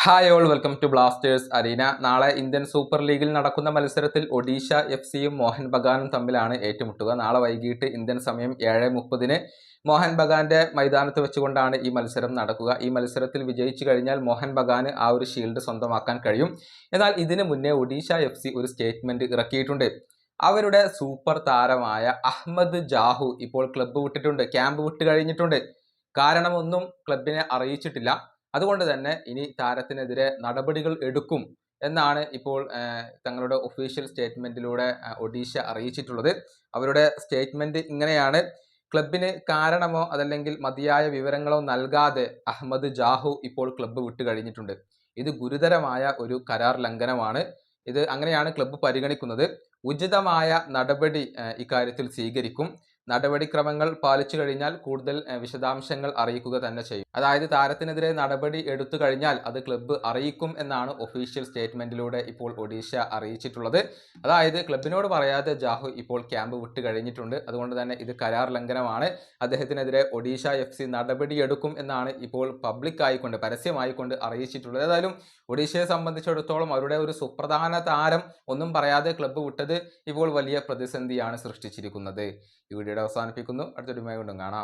Hi all welcome to Blasters arena. നാളെ Indian super ലീഗിൽ നടക്കുന്ന മത്സരത്തിൽ ഒഡീഷ FC-യും മോഹൻ ബഗാനും തമ്മിലാണ് ഏറ്റുമുട്ടുക. നാളെ വൈകിട്ട് ഇന്ത്യൻ സമയം 7:30 മോഹൻ ബഗാന്റെ മൈതാനത്ത് വെച്ചുകൊണ്ടാണ് ഈ മത്സരം നടക്കുക. ഈ മത്സരത്തിൽ വിജയിച്ചു കഴിഞ്ഞാൽ മോഹൻ ബഗാന് ആ ഒരു ഷീൽഡ് സ്വന്തമാക്കാൻ കഴിയും. എന്നാൽ ഇതിനു മുന്നേ ഒഡീഷ FC ഒരു സ്റ്റേറ്റ്മെന്റ് ഇറക്കിയിട്ടുണ്ട്. അവരുടെ സൂപ്പർ താരമായ അഹമ്മദ് ജാഹു ഇപ്പോൾ ക്ലബ്ബ് വിട്ടിട്ടുണ്ട്, ക്യാമ്പ് വിട്ട് കഴിഞ്ഞിട്ടുണ്ട്. കാരണമൊന്നും ക്ലബിനെ അറിയിച്ചിട്ടില്ല. അതുകൊണ്ട് തന്നെ ഇനി താരത്തിനെതിരെ നടപടികൾ എടുക്കും എന്നാണ് ഇപ്പോൾ തങ്ങളുടെ ഒഫീഷ്യൽ സ്റ്റേറ്റ്മെന്റിലൂടെ ഒഡീഷ അറിയിച്ചിട്ടുള്ളത്. അവരുടെ സ്റ്റേറ്റ്മെന്റ് ഇങ്ങനെയാണ്: ക്ലബിന് കാരണമോ അതല്ലെങ്കിൽ മതിയായ വിവരങ്ങളോ നൽകാതെ അഹമ്മദ് ജാഹു ഇപ്പോൾ ക്ലബ്ബ് വിട്ടു കഴിഞ്ഞിട്ടുണ്ട്. ഇത് ഗുരുതരമായ ഒരു കരാർ ലംഘനമാണ്. ഇത് അങ്ങനെയാണ് ക്ലബ്ബ് പരിഗണിക്കുന്നത്. ഉചിതമായ നടപടി ഇക്കാര്യത്തിൽ സ്വീകരിക്കും. നടപടിക്രമങ്ങൾ പാലിച്ചു കഴിഞ്ഞാൽ കൂടുതൽ വിശദാംശങ്ങൾ അറിയിക്കുക തന്നെ ചെയ്യും. അതായത് താരത്തിനെതിരെ നടപടി എടുത്തു കഴിഞ്ഞാൽ അത് ക്ലബ്ബ് അറിയിക്കും എന്നാണ് ഒഫീഷ്യൽ സ്റ്റേറ്റ്മെന്റിലൂടെ ഇപ്പോൾ ഒഡീഷ അറിയിച്ചിട്ടുള്ളത്. അതായത് ക്ലബിനോട് പറയാതെ ജാഹു ഇപ്പോൾ ക്യാമ്പ് വിട്ട് കഴിഞ്ഞിട്ടുണ്ട്. അതുകൊണ്ട് തന്നെ ഇത് കരാർ ലംഘനമാണ്. അദ്ദേഹത്തിനെതിരെ ഒഡീഷ FC നടപടിയെടുക്കും എന്നാണ് ഇപ്പോൾ പബ്ലിക് ആയിക്കൊണ്ട്, പരസ്യമായിക്കൊണ്ട് അറിയിച്ചിട്ടുള്ളത്. ഏതായാലും ഒഡീഷയെ സംബന്ധിച്ചിടത്തോളം അവരുടെ ഒരു സുപ്രധാന താരം ഒന്നും പറയാതെ ക്ലബ്ബ് വിട്ടത് ഇപ്പോൾ വലിയ പ്രതിസന്ധിയാണ് സൃഷ്ടിച്ചിരിക്കുന്നത്. ഈ വീഡിയോയുടെ അവസാനിപ്പിക്കുന്നു. അടുത്തൊരു വീഡിയോയിൽ വീണ്ടും കാണാം.